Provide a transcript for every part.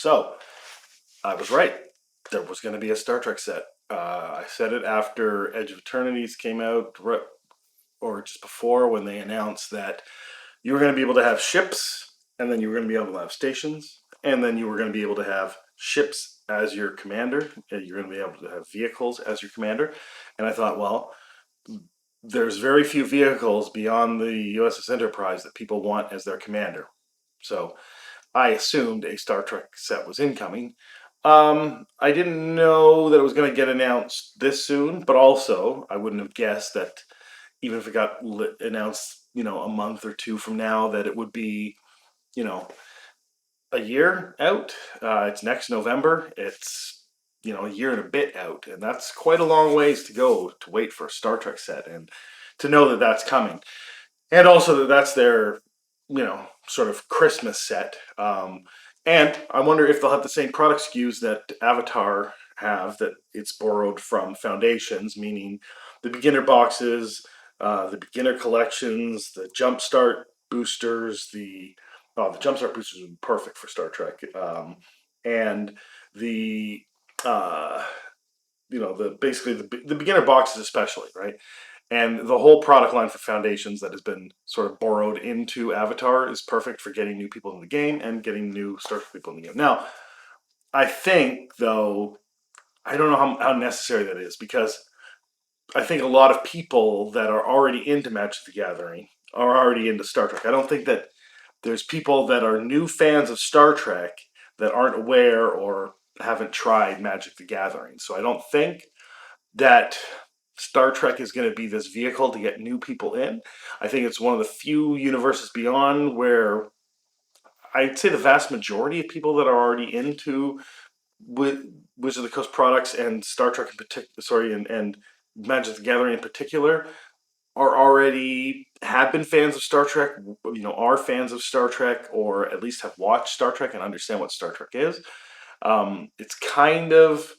So I was right. There was going to be a Star Trek set. I said it after Edge of Eternities came out, or just before when they announced that you were going to be able to have ships, and then you were going to be able to have stations, and then you were going to be able to have ships as your commander. And you're going to be able to have vehicles as your commander. And I thought, well, there's very few vehicles beyond the USS Enterprise that people want as their commander. So I assumed a Star Trek set was incoming. I didn't know that it was going to get announced this soon, but also I wouldn't have guessed that even if it got announced, a month or two from now, that it would be, you know, a year out. It's next November. It's, a year and a bit out, and that's quite a long ways to go to wait for a Star Trek set, and to know that that's coming, and also that that's their, sort of Christmas set. And I wonder if they'll have the same product SKUs that Avatar have, that it's borrowed from Foundations, meaning the beginner boxes, the beginner collections, the jumpstart boosters. The jumpstart boosters would be perfect for Star Trek, and the uh, basically the beginner boxes especially, right? And the whole product line for Foundations that has been sort of borrowed into Avatar is perfect for getting new people in the game and getting new Star Trek people in the game. Now, I think, though, I don't know how necessary that is, because I think a lot of people that are already into Magic the Gathering are already into Star Trek. I don't think that there's people that are new fans of Star Trek that aren't aware or haven't tried Magic the Gathering. So I don't think that Star Trek is going to be this vehicle to get new people in. I think it's one of the few universes beyond where I'd say the vast majority of people that are already into Wizard of the Coast products and Star Trek in particular, sorry, and Magic the Gathering in particular, are already have been fans of Star Trek, are fans of Star Trek, or at least have watched Star Trek and understand what Star Trek is. It's kind of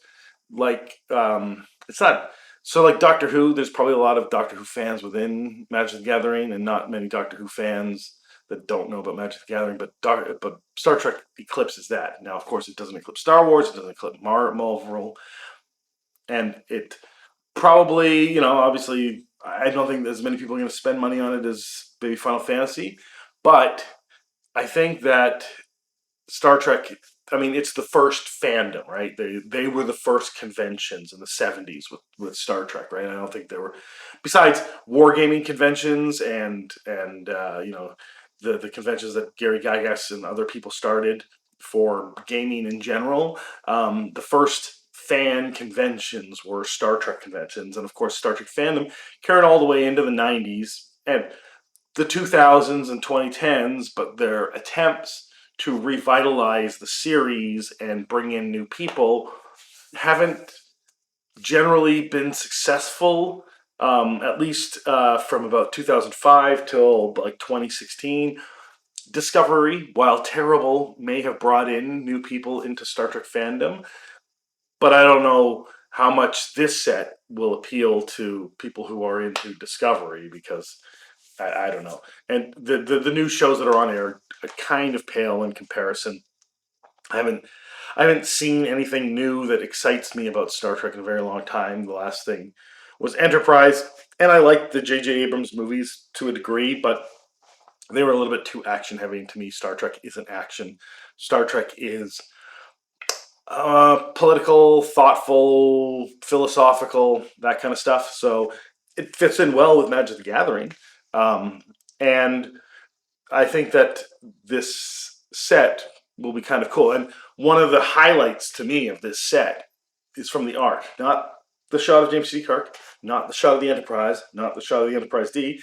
like it's not so like Doctor Who. There's probably a lot of Doctor Who fans within Magic the Gathering, and not many Doctor Who fans that don't know about Magic the Gathering. But Star Trek eclipses that. Now, of course, it doesn't eclipse Star Wars. It doesn't eclipse Marvel, and it probably, obviously, I don't think as many people are going to spend money on it as maybe Final Fantasy, but I think that Star Trek, I mean, it's the first fandom, right? They were the first conventions in the 70s with Star Trek, right? I don't think there were, besides wargaming conventions and the conventions that Gary Gygax and other people started for gaming in general. The first fan conventions were Star Trek conventions, and of course, Star Trek fandom carried all the way into the 90s and the 2000s and 2010s, but their attempts to revitalize the series and bring in new people haven't generally been successful. At least from about 2005 till like 2016. Discovery, while terrible, may have brought in new people into Star Trek fandom, but I don't know how much this set will appeal to people who are into Discovery, because I don't know. And the new shows that are on air are kind of pale in comparison. I haven't I haven't seen anything new that excites me about Star Trek in a very long time. The last thing was Enterprise, and I like the J.J. Abrams movies to a degree, but they were a little bit too action heavy to me. Star Trek isn't action. Star Trek is political, thoughtful, philosophical, that kind of stuff. So it fits in well with Magic the Gathering. And I think that this set will be kind of cool. And one of the highlights to me of this set is from the art, not the shot of James C. Kirk, not the shot of the Enterprise, not the shot of the Enterprise D.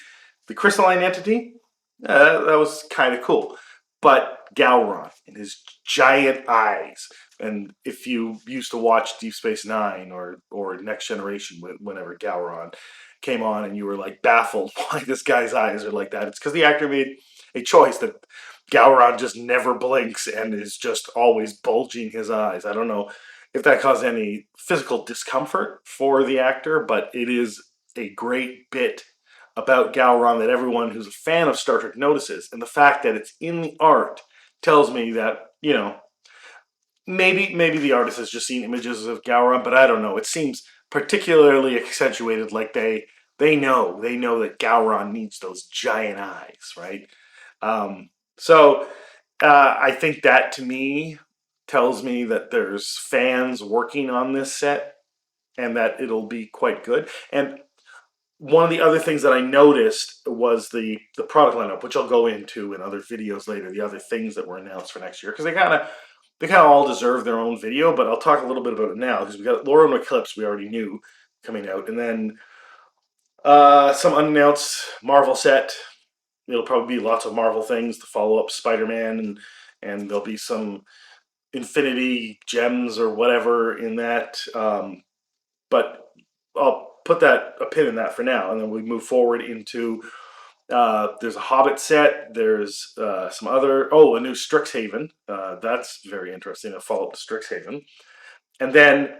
The crystalline entity, that was kind of cool. But Gowron and his giant eyes, and if you used to watch Deep Space Nine or Next Generation, whenever Gowron came on, and you were like baffled why this guy's eyes are like that, it's because the actor made a choice that Gowron just never blinks and is just always bulging his eyes. I don't know if that caused any physical discomfort for the actor, but it is a great bit about Gowron that everyone who's a fan of Star Trek notices. And the fact that it's in the art tells me that, maybe the artist has just seen images of Gowron, but I don't know. It seems particularly accentuated, like they know that Gowron needs those giant eyes, right? So I think that to me tells me that there's fans working on this set and that it'll be quite good. And one of the other things that I noticed was the product lineup, which I'll go into in other videos later. The other things that were announced for next year, because they kind of all deserve their own video. But I'll talk a little bit about it now because we got Laura and Eclipse we already knew coming out, and then some unannounced Marvel set. It'll probably be lots of Marvel things to follow up Spider-Man, and there'll be some Infinity gems or whatever in that. But I'll put a pin in that for now, and then we move forward into there's a Hobbit set. There's some other a new Strixhaven. That's very interesting. A follow up to Strixhaven, and then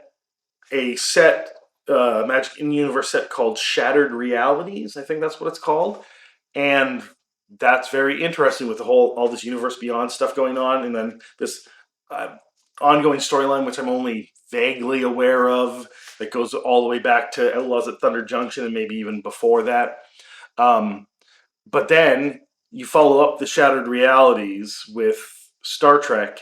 a set Magic in the Universe set called Shattered Realities. I think that's what it's called, and that's very interesting with all this Universe Beyond stuff going on, and then this uh, ongoing storyline, which I'm only vaguely aware of, that goes all the way back to Outlaws at Thunder Junction and maybe even before that. Um, but then you follow up the Shattered Realities with Star Trek,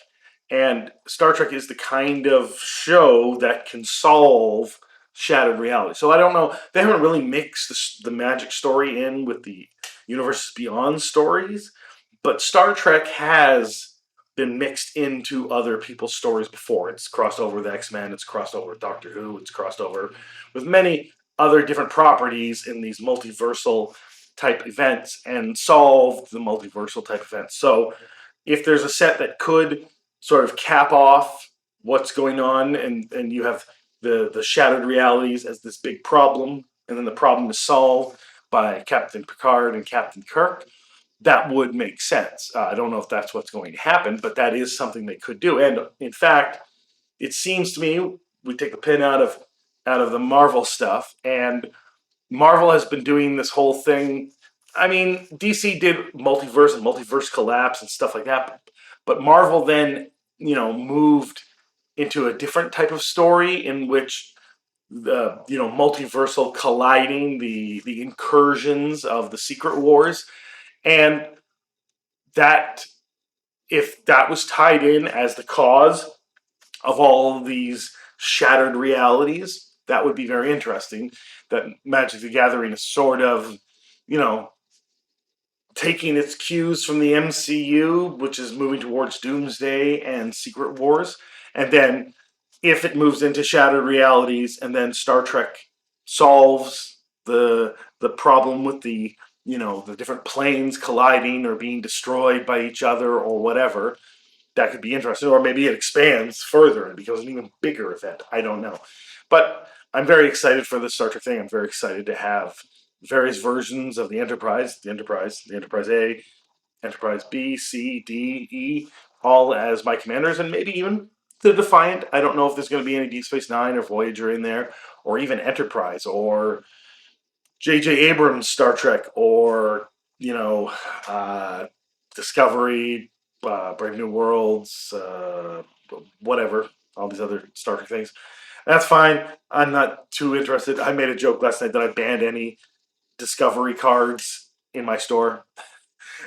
and Star Trek is the kind of show that can solve Shattered Reality. So I don't know. They haven't really mixed the Magic story in with the Universes Beyond stories, but Star Trek has been mixed into other people's stories before. It's crossed over with X-Men, it's crossed over with Doctor Who, it's crossed over with many other different properties in these multiversal type events and solved the multiversal type events. So if there's a set that could sort of cap off what's going on, and you have the shattered realities as this big problem, and then the problem is solved by Captain Picard and Captain Kirk, that would make sense. I don't know if that's what's going to happen, but that is something they could do. And in fact, it seems to me we take the pin out of the Marvel stuff, and Marvel has been doing this whole thing. I mean, DC did multiverse and multiverse collapse and stuff like that, but Marvel then moved into a different type of story in which the multiversal colliding, the incursions of the Secret Wars, and that if that was tied in as the cause of all of these shattered realities, that would be very interesting. That Magic the Gathering is sort of, you know, taking its cues from the MCU, which is moving towards Doomsday and Secret Wars, and then if it moves into shattered realities, and then Star Trek solves the problem with the different planes colliding or being destroyed by each other or whatever, that could be interesting. Or maybe it expands further and becomes an even bigger event. I don't know. But I'm very excited for this Star Trek thing. I'm very excited to have various versions of the Enterprise, the Enterprise A, Enterprise B, C, D, E, all as my commanders, and maybe even the Defiant. I don't know if there's going to be any Deep Space Nine or Voyager in there, or even Enterprise, or J.J. Abrams' Star Trek, or uh, Discovery, Brave New Worlds, whatever, all these other Star Trek things. That's fine. I'm not too interested. I made a joke last night that I banned any Discovery cards in my store,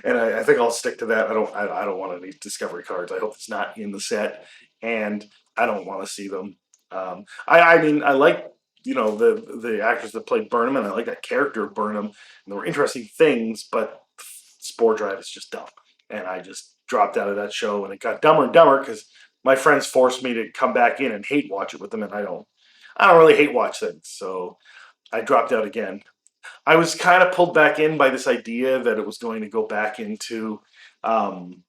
and I think I'll stick to that. I don't want any Discovery cards. I hope it's not in the set, and I don't want to see them. I mean, I like the actors that played Burnham, and I like that character of Burnham, and there were interesting things, but Spore Drive is just dumb, and I just dropped out of that show, and it got dumber and dumber because my friends forced me to come back in and hate watch it with them, and I don't really hate watch things, so I dropped out again. I was kind of pulled back in by this idea that it was going to go back into um,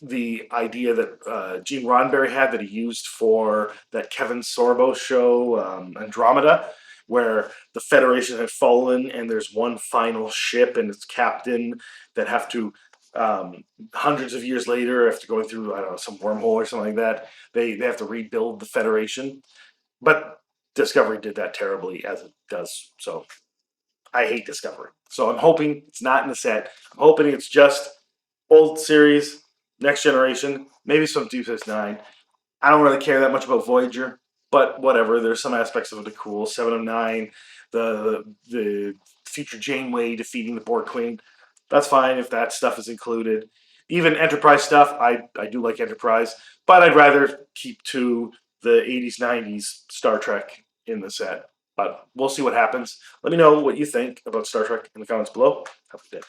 the idea that Gene Roddenberry had that he used for that Kevin Sorbo show, Andromeda, where the Federation had fallen and there's one final ship and its captain that have to, hundreds of years later, after going through, I don't know, some wormhole or something like that, they have to rebuild the Federation. But Discovery did that terribly, as it does. So I hate Discovery. So I'm hoping it's not in the set. I'm hoping it's just old series, next generation, maybe some Deep Space Nine. I don't really care that much about Voyager, but whatever. There's some aspects of it that are cool. 7 of 9, the future Janeway defeating the Borg Queen. That's fine if that stuff is included. Even Enterprise stuff, I do like Enterprise, but I'd rather keep to the 80s, 90s Star Trek in the set. But we'll see what happens. Let me know what you think about Star Trek in the comments below. Have a good day.